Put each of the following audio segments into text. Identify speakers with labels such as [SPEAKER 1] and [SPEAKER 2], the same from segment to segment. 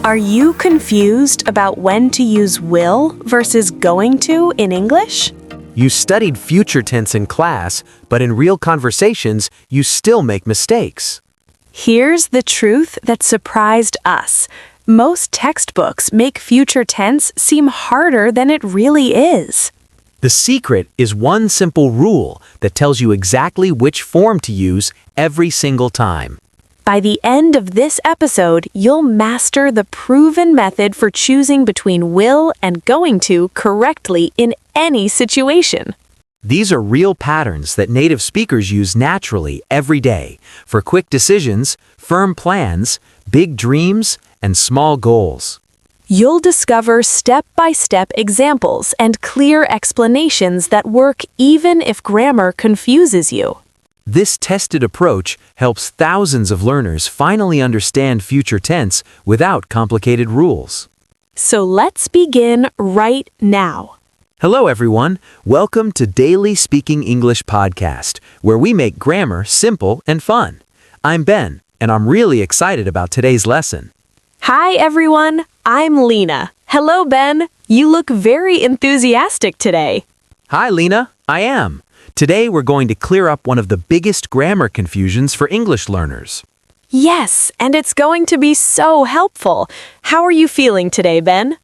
[SPEAKER 1] Are you confused about when to use will versus going to in English?
[SPEAKER 2] You studied future tense in class, but in real conversations, you still make mistakes.
[SPEAKER 1] Here's the truth that surprised us. Most textbooks make future tense seem harder than it really is.
[SPEAKER 2] The secret is one simple rule that tells you exactly which form to use every single time.
[SPEAKER 1] By the end of this episode, you'll master the proven method for choosing between will and going to correctly in any situation.
[SPEAKER 2] These are real patterns that native speakers use naturally every day for quick decisions, firm plans, big dreams, and small goals.
[SPEAKER 1] You'll discover step-by-step examples and clear explanations that work even if grammar confuses you.
[SPEAKER 2] This tested approach helps thousands of learners finally understand future tense without complicated rules.
[SPEAKER 1] So let's begin right now.
[SPEAKER 2] Hello everyone, welcome to Daily Speaking English Podcast, where we make grammar simple and fun. I'm Ben, and I'm really excited about today's lesson.
[SPEAKER 1] Hi everyone, I'm Lena. Hello Ben, you look very enthusiastic today.
[SPEAKER 2] Hi Lena, I am. Today we're going to clear up one of the biggest grammar confusions for English learners.
[SPEAKER 1] Yes, and it's going to be so helpful. How are you feeling today, Ben?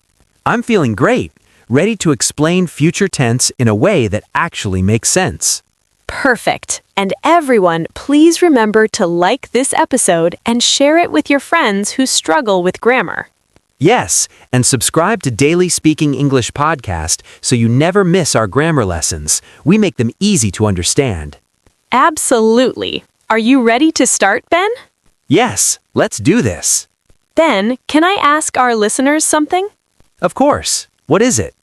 [SPEAKER 2] I'm feeling great, ready to explain future tense in a way that actually makes sense.
[SPEAKER 1] Perfect. And everyone, please remember to like this episode and share it with your friends who struggle with grammar.
[SPEAKER 2] Yes, and subscribe to Daily Speaking English Podcast so you never miss our grammar lessons. We make them easy to understand.
[SPEAKER 1] Absolutely. Are you ready to start, Ben?
[SPEAKER 2] Yes, let's do this.
[SPEAKER 1] Ben, can I ask our listeners something?
[SPEAKER 2] Of course. What is it?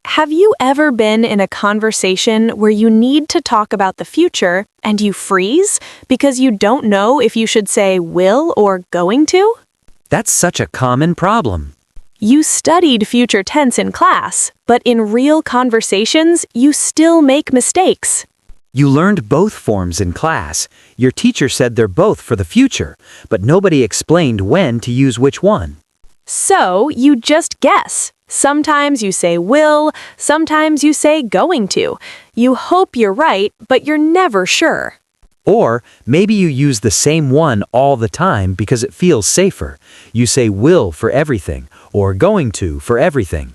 [SPEAKER 1] Have you ever been in a conversation where you need to talk about the future and you freeze because you don't know if you should say will or going to?
[SPEAKER 2] That's such a common problem.
[SPEAKER 1] You studied future tense in class, but in real conversations, you still make mistakes.
[SPEAKER 2] You learned both forms in class. Your teacher said they're both for the future, but nobody explained when to use which one.
[SPEAKER 1] So you just guess. Sometimes you say will, sometimes you say going to. You hope you're right, but you're never sure.
[SPEAKER 2] Or maybe you use the same one all the time because it feels safer. You say will for everything or going to for everything.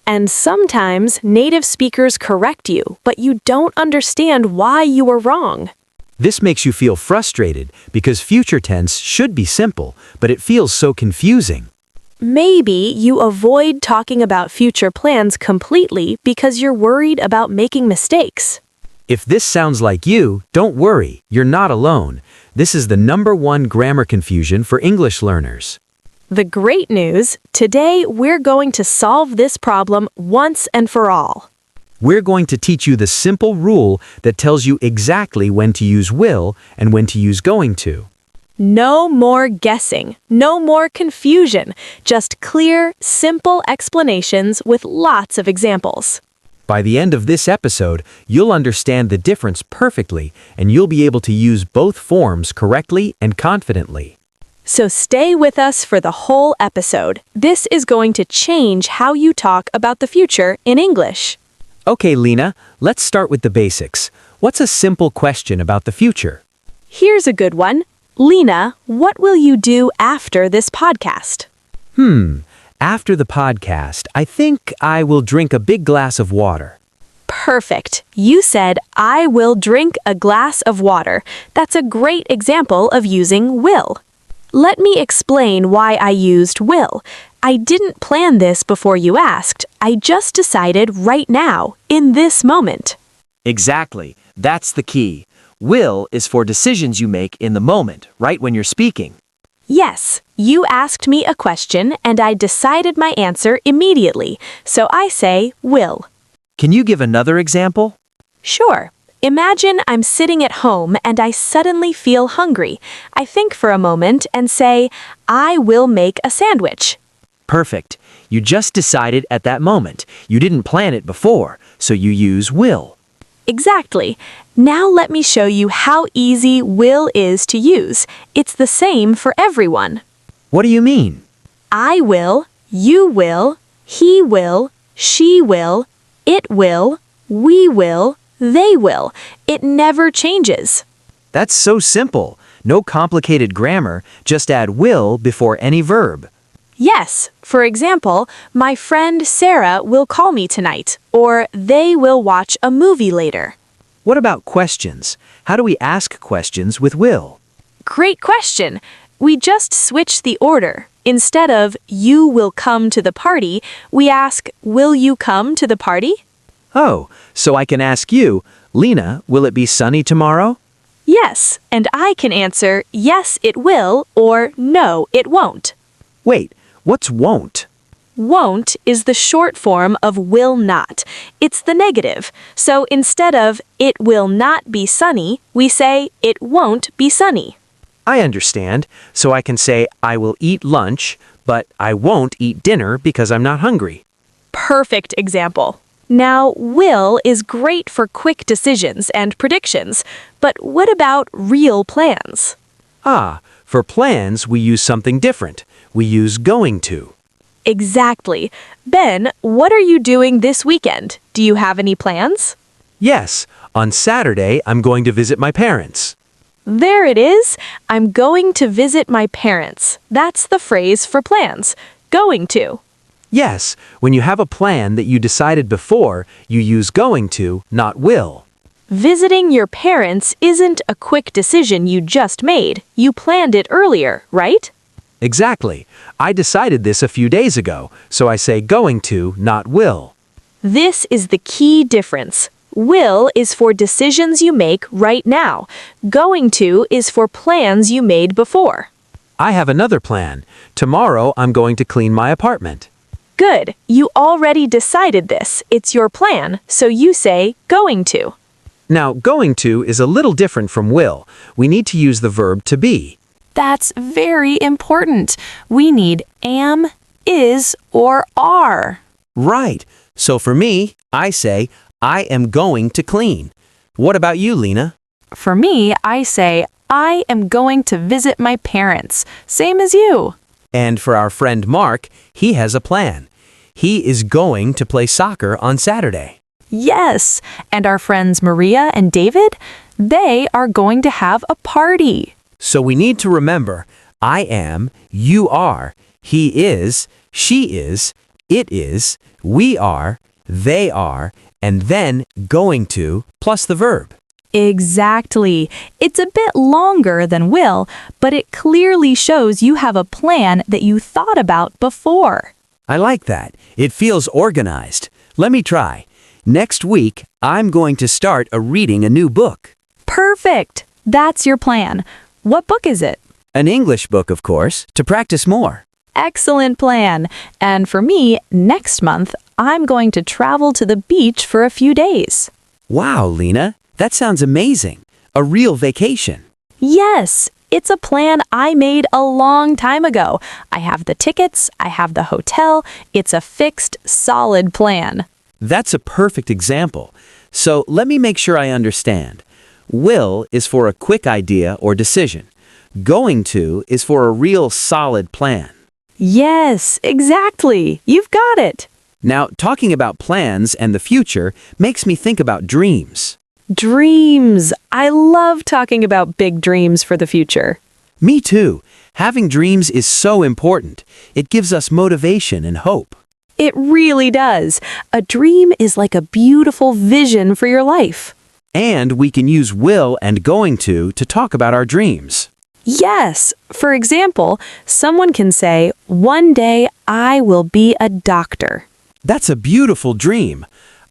[SPEAKER 1] And sometimes native speakers correct you, but you don't understand why you were wrong.
[SPEAKER 2] This makes you feel frustrated because future tense should be simple, but it feels so confusing.
[SPEAKER 1] Maybe you avoid talking about future plans completely because you're worried about making mistakes.
[SPEAKER 2] If this sounds like you, don't worry, you're not alone. This is the #1 grammar confusion for English learners.
[SPEAKER 1] The great news, today we're going to solve this problem once and for all.
[SPEAKER 2] We're going to teach you the simple rule that tells you exactly when to use will and when to use going to.
[SPEAKER 1] No more guessing, no more confusion, just clear, simple explanations with lots of examples.
[SPEAKER 2] By the end of this episode, you'll understand the difference perfectly and you'll be able to use both forms correctly and confidently.
[SPEAKER 1] So stay with us for the whole episode. This is going to change how you talk about the future in English.
[SPEAKER 2] Okay, Lena, let's start with the basics. What's a simple question about the future?
[SPEAKER 1] Here's a good one. Lena, what will you do after this podcast?
[SPEAKER 2] After the podcast, I think I will drink a big glass of water.
[SPEAKER 1] Perfect. You said, I will drink a glass of water. That's a great example of using will. Let me explain why I used will. I didn't plan this before you asked. I just decided right now, in this moment.
[SPEAKER 3] Exactly. That's the key. Will is for decisions you make in the moment, right when you're speaking.
[SPEAKER 1] Yes, you asked me a question and I decided my answer immediately, so I say will.
[SPEAKER 3] Can you give another example?
[SPEAKER 1] Sure. Imagine I'm sitting at home and I suddenly feel hungry. I think for a moment and say, I will make a sandwich.
[SPEAKER 3] Perfect. You just decided at that moment. You didn't plan it before, so you use will.
[SPEAKER 1] Exactly. Now let me show you how easy will is to use. It's the same for everyone.
[SPEAKER 3] What do you mean?
[SPEAKER 1] I will, you will, he will, she will, it will, we will, they will. It never changes.
[SPEAKER 2] That's so simple. No complicated grammar, just add will before any verb.
[SPEAKER 1] Yes, for example, my friend Sarah will call me tonight, or they will watch a movie later.
[SPEAKER 2] What about questions? How do we ask questions with will?
[SPEAKER 1] Great question. We just switch the order. Instead of you will come to the party, we ask will you come to the party?
[SPEAKER 2] Oh, so I can ask you, Lena, will it be sunny tomorrow?
[SPEAKER 1] Yes, and I can answer yes it will or no it won't.
[SPEAKER 2] Wait, what's won't?
[SPEAKER 1] Won't is the short form of will not. It's the negative. So instead of it will not be sunny, we say it won't be sunny.
[SPEAKER 2] I understand, so I can say I will eat lunch, but I won't eat dinner because I'm not hungry.
[SPEAKER 1] Perfect example. Now, will is great for quick decisions and predictions, but what about real plans?
[SPEAKER 2] Ah, for plans we use something different. We use going to.
[SPEAKER 1] Exactly. Ben, what are you doing this weekend? Do you have any plans?
[SPEAKER 2] Yes, on Saturday I'm going to visit my parents.
[SPEAKER 1] There it is. I'm going to visit my parents. That's the phrase for plans. Going to.
[SPEAKER 2] Yes, when you have a plan that you decided before, you use going to, not will.
[SPEAKER 1] Visiting your parents isn't a quick decision you just made. You planned it earlier, right?
[SPEAKER 2] Exactly. I decided this a few days ago, so I say going to, not will.
[SPEAKER 1] This is the key difference. Will is for decisions you make right now. Going to is for plans you made before.
[SPEAKER 2] I have another plan. Tomorrow I'm going to clean my apartment.
[SPEAKER 1] Good. You already decided this. It's your plan, so you say going to.
[SPEAKER 2] Now, going to is a little different from will. We need to use the verb to be.
[SPEAKER 4] That's very important. We need am, is, or are.
[SPEAKER 2] Right. So for me, I say, I am going to clean. What about you, Lena?
[SPEAKER 4] For me, I say, I am going to visit my parents. Same as you.
[SPEAKER 2] And for our friend Mark, he has a plan. He is going to play soccer on Saturday.
[SPEAKER 4] Yes. And our friends Maria and David, they are going to have a party.
[SPEAKER 2] So we need to remember, I am, you are, he is, she is, it is, we are, they are, and then going to plus the verb.
[SPEAKER 4] Exactly. It's a bit longer than will, but it clearly shows you have a plan that you thought about before.
[SPEAKER 2] I like that. It feels organized. Let me try. Next week, I'm going to start reading a new book.
[SPEAKER 4] Perfect. That's your plan. What book is it?
[SPEAKER 2] An English book, of course, to practice more.
[SPEAKER 4] Excellent plan. And for me, next month, I'm going to travel to the beach for a few days.
[SPEAKER 2] Wow, Lena, that sounds amazing. A real vacation.
[SPEAKER 4] Yes, it's a plan I made a long time ago. I have the tickets, I have the hotel. It's a fixed, solid plan.
[SPEAKER 2] That's a perfect example. So let me make sure I understand. Will is for a quick idea or decision. Going to is for a real solid plan.
[SPEAKER 4] Yes, exactly. You've got it.
[SPEAKER 2] Now, talking about plans and the future makes me think about dreams.
[SPEAKER 4] Dreams. I love talking about big dreams for the future.
[SPEAKER 2] Me too. Having dreams is so important. It gives us motivation and hope.
[SPEAKER 4] It really does. A dream is like a beautiful vision for your life.
[SPEAKER 2] And we can use will and going to talk about our dreams.
[SPEAKER 4] Yes. For example, someone can say, one day I will be a doctor.
[SPEAKER 2] That's a beautiful dream.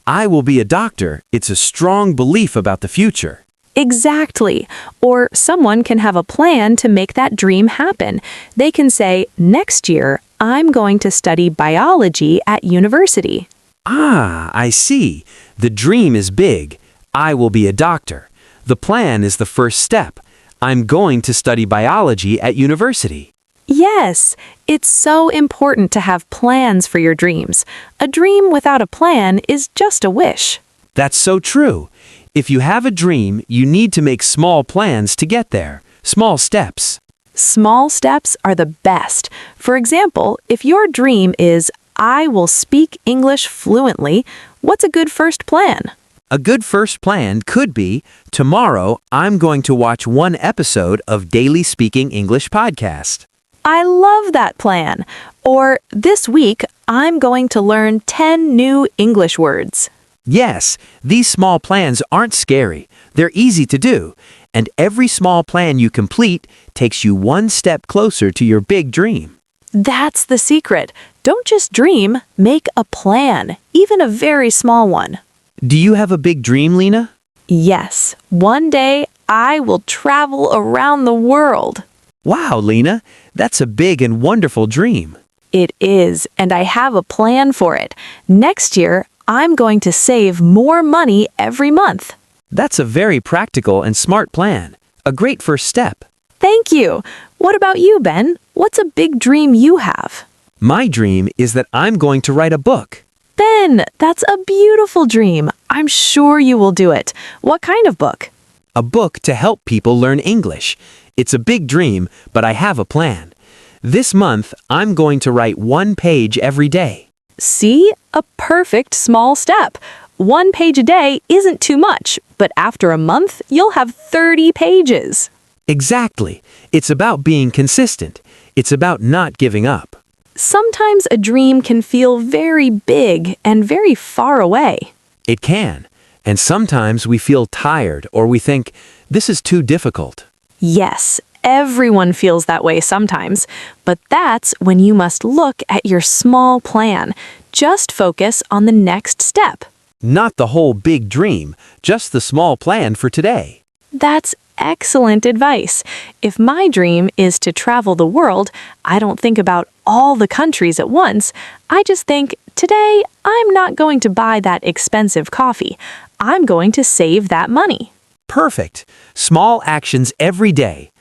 [SPEAKER 2] I will be a doctor. It's a strong belief about the future.
[SPEAKER 4] Exactly. Or someone can have a plan to make that dream happen. They can say, next year, I'm going to study biology at university.
[SPEAKER 2] Ah, I see. The dream is big. I will be a doctor. The plan is the first step. I'm going to study biology at university.
[SPEAKER 4] Yes, it's so important to have plans for your dreams. A dream without a plan is just a wish.
[SPEAKER 2] That's so true. If you have a dream, you need to make small plans to get there. Small steps.
[SPEAKER 4] Small steps are the best. For example, if your dream is, I will speak English fluently, what's a good first plan?
[SPEAKER 2] A good first plan could be, tomorrow I'm going to watch one episode of Daily Speaking English podcast.
[SPEAKER 4] I love that plan. Or this week, I'm going to learn 10 new English words.
[SPEAKER 2] Yes, these small plans aren't scary. They're easy to do. And every small plan you complete takes you one step closer to your big dream.
[SPEAKER 4] That's the secret. Don't just dream, make a plan, even a very small one.
[SPEAKER 2] Do you have a big dream, Lena?
[SPEAKER 4] Yes, one day I will travel around the world.
[SPEAKER 2] Wow, Lena, that's a big and wonderful dream.
[SPEAKER 4] It is, and I have a plan for it. Next year, I'm going to save more money every month.
[SPEAKER 2] That's a very practical and smart plan. A great first step.
[SPEAKER 4] Thank you. What about you, Ben? What's a big dream you have?
[SPEAKER 2] My dream is that I'm going to write a book.
[SPEAKER 4] Ben, that's a beautiful dream. I'm sure you will do it. What kind of book?
[SPEAKER 2] A book to help people learn English. It's a big dream, but I have a plan. This month, I'm going to write one page every day.
[SPEAKER 4] See? A perfect small step. 1 page a day isn't too much, but after a month, you'll have 30 pages.
[SPEAKER 2] Exactly. It's about being consistent. It's about not giving up.
[SPEAKER 4] Sometimes a dream can feel very big and very far away.
[SPEAKER 2] It can. And sometimes we feel tired or we think, this is too difficult.
[SPEAKER 4] Yes, everyone feels that way sometimes, but that's when you must look at your small plan. Just focus on the next step.
[SPEAKER 2] Not the whole big dream, just the small plan for today.
[SPEAKER 4] That's excellent advice. If my dream is to travel the world, I don't think about all the countries at once. I just think, today, I'm not going to buy that expensive coffee. I'm going to save that money.
[SPEAKER 2] Perfect. Small actions every day.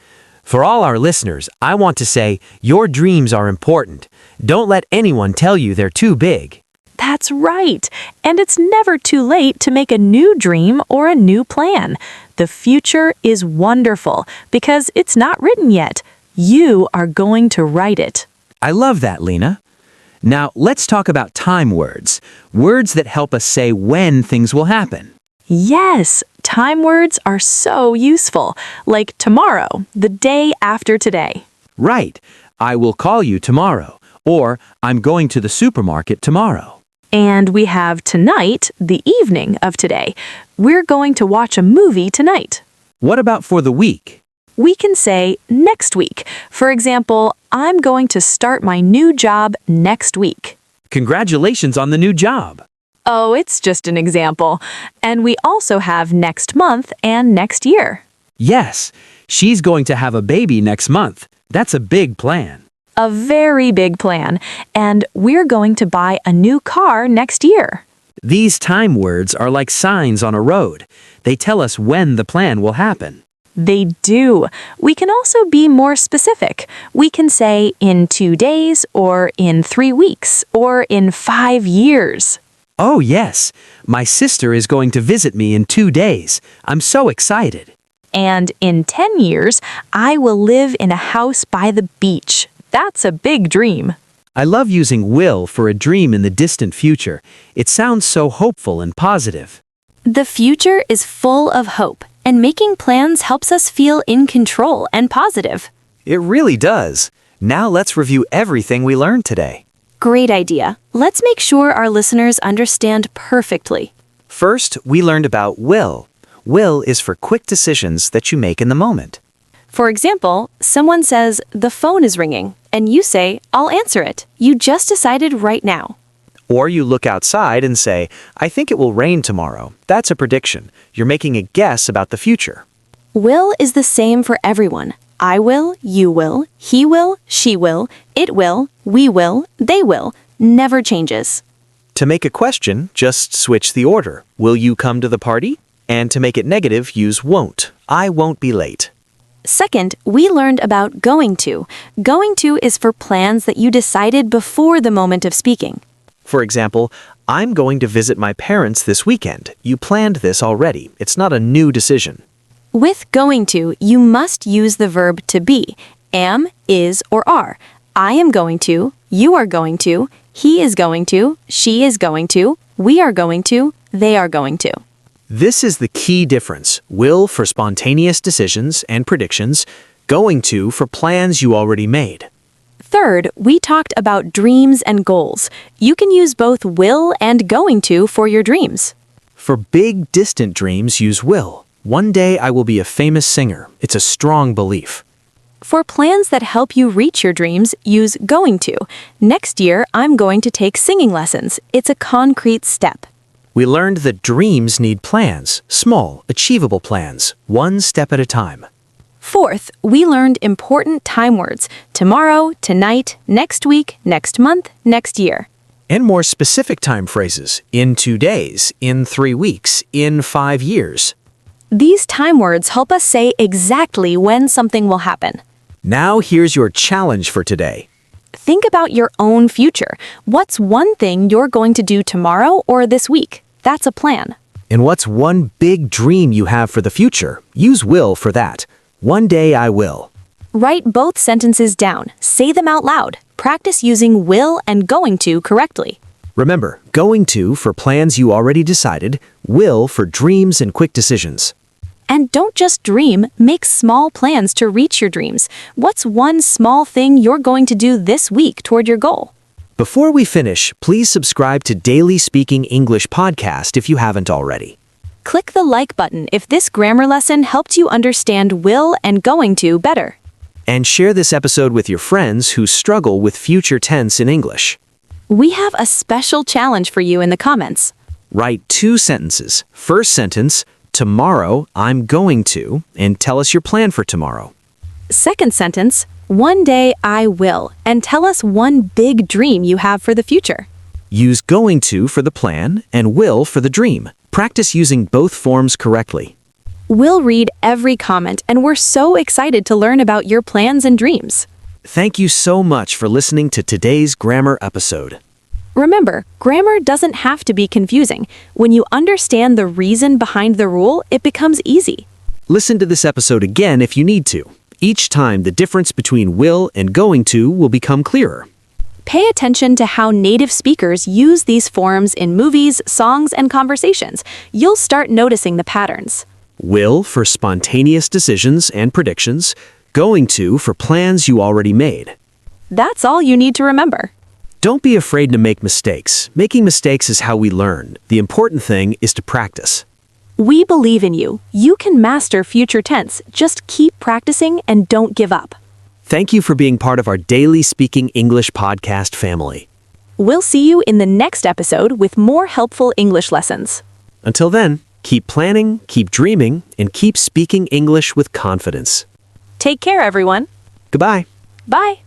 [SPEAKER 2] For all our listeners, I want to say, your dreams are important. Don't let anyone tell you they're too big.
[SPEAKER 4] That's right. And it's never too late to make a new dream or a new plan. The future is wonderful because it's not written yet. You are going to write it.
[SPEAKER 2] I love that, Lena. Now, let's talk about time words. Words that help us say when things will happen.
[SPEAKER 4] Yes, time words are so useful. Like tomorrow, the day after today.
[SPEAKER 2] Right. I will call you tomorrow. Or I'm going to the supermarket tomorrow.
[SPEAKER 4] And we have tonight, the evening of today. We're going to watch a movie tonight.
[SPEAKER 2] What about for the week?
[SPEAKER 4] We can say next week. For example, I'm going to start my new job next week.
[SPEAKER 2] Congratulations on the new job.
[SPEAKER 4] Oh, it's just an example. And we also have next month and next year.
[SPEAKER 2] Yes, she's going to have a baby next month. That's a big plan.
[SPEAKER 4] A very big plan. And we're going to buy a new car next year.
[SPEAKER 2] These time words are like signs on a road. They tell us when the plan will happen.
[SPEAKER 4] They do. We can also be more specific. We can say in 2 days, or in 3 weeks, or in 5 years.
[SPEAKER 2] Oh, yes. My sister is going to visit me in 2 days. I'm so excited.
[SPEAKER 4] And in 10 years, I will live in a house by the beach. That's a big dream.
[SPEAKER 2] I love using will for a dream in the distant future. It sounds so hopeful and positive.
[SPEAKER 5] The future is full of hope, and making plans helps us feel in control and positive.
[SPEAKER 3] It really does. Now let's review everything we learned today.
[SPEAKER 5] Great idea. Let's make sure our listeners understand perfectly.
[SPEAKER 3] First, we learned about will. Will is for quick decisions that you make in the moment.
[SPEAKER 5] For example, someone says, the phone is ringing, and you say, I'll answer it. You just decided right now.
[SPEAKER 3] Or you look outside and say, I think it will rain tomorrow. That's a prediction. You're making a guess about the future.
[SPEAKER 5] Will is the same for everyone. I will, you will, he will, she will, it will, we will, they will. Never changes.
[SPEAKER 3] To make a question, just switch the order. Will you come to the party? And to make it negative, use won't. I won't be late.
[SPEAKER 5] Second, we learned about going to. Going to is for plans that you decided before the moment of speaking.
[SPEAKER 3] For example, I'm going to visit my parents this weekend. You planned this already. It's not a new decision.
[SPEAKER 5] With going to, you must use the verb to be, am, is, or are. I am going to, you are going to, he is going to, she is going to, we are going to, they are going to.
[SPEAKER 3] This is the key difference. Will for spontaneous decisions and predictions, going to for plans you already made.
[SPEAKER 5] Third, we talked about dreams and goals. You can use both will and going to for your dreams.
[SPEAKER 3] For big, distant dreams, use will. One day I will be a famous singer. It's a strong belief.
[SPEAKER 5] For plans that help you reach your dreams, use going to. Next year, I'm going to take singing lessons. It's a concrete step.
[SPEAKER 3] We learned that dreams need plans, small, achievable plans, one step at a time.
[SPEAKER 5] Fourth, we learned important time words: tomorrow, tonight, next week, next month, next year.
[SPEAKER 3] And more specific time phrases, in 2 days, in 3 weeks, in 5 years.
[SPEAKER 5] These time words help us say exactly when something will happen.
[SPEAKER 3] Now here's your challenge for today.
[SPEAKER 5] Think about your own future. What's one thing you're going to do tomorrow or this week? That's a plan.
[SPEAKER 3] And what's one big dream you have for the future? Use will for that. One day I will.
[SPEAKER 5] Write both sentences down. Say them out loud. Practice using will and going to correctly.
[SPEAKER 3] Remember, going to for plans you already decided, will for dreams and quick decisions.
[SPEAKER 5] And don't just dream, make small plans to reach your dreams. What's one small thing you're going to do this week toward your goal?
[SPEAKER 3] Before we finish, please subscribe to Daily Speaking English podcast if you haven't already.
[SPEAKER 5] Click the like button if this grammar lesson helped you understand will and going to better.
[SPEAKER 3] And share this episode with your friends who struggle with future tense in English.
[SPEAKER 5] We have a special challenge for you in the comments.
[SPEAKER 3] Write 2 sentences. First sentence, tomorrow I'm going to, and tell us your plan for tomorrow.
[SPEAKER 5] Second sentence, one day I will, and tell us one big dream you have for the future.
[SPEAKER 3] Use going to for the plan and will for the dream. Practice using both forms correctly.
[SPEAKER 5] We'll read every comment, and we're so excited to learn about your plans and dreams.
[SPEAKER 3] Thank you so much for listening to today's grammar episode.
[SPEAKER 5] Remember, grammar doesn't have to be confusing. When you understand the reason behind the rule, it becomes easy.
[SPEAKER 3] Listen to this episode again if you need to. Each time, the difference between will and going to will become clearer.
[SPEAKER 5] Pay attention to how native speakers use these forms in movies, songs, and conversations. You'll start noticing the patterns.
[SPEAKER 3] Will for spontaneous decisions and predictions. Going to for plans you already made.
[SPEAKER 5] That's all you need to remember.
[SPEAKER 3] Don't be afraid to make mistakes. Making mistakes is how we learn. The important thing is to practice.
[SPEAKER 5] We believe in you. You can master future tense. Just keep practicing and don't give up.
[SPEAKER 3] Thank you for being part of our Daily Speaking English podcast family.
[SPEAKER 5] We'll see you in the next episode with more helpful English lessons.
[SPEAKER 3] Until then, keep planning, keep dreaming, and keep speaking English with confidence.
[SPEAKER 5] Take care, everyone.
[SPEAKER 3] Goodbye.
[SPEAKER 5] Bye.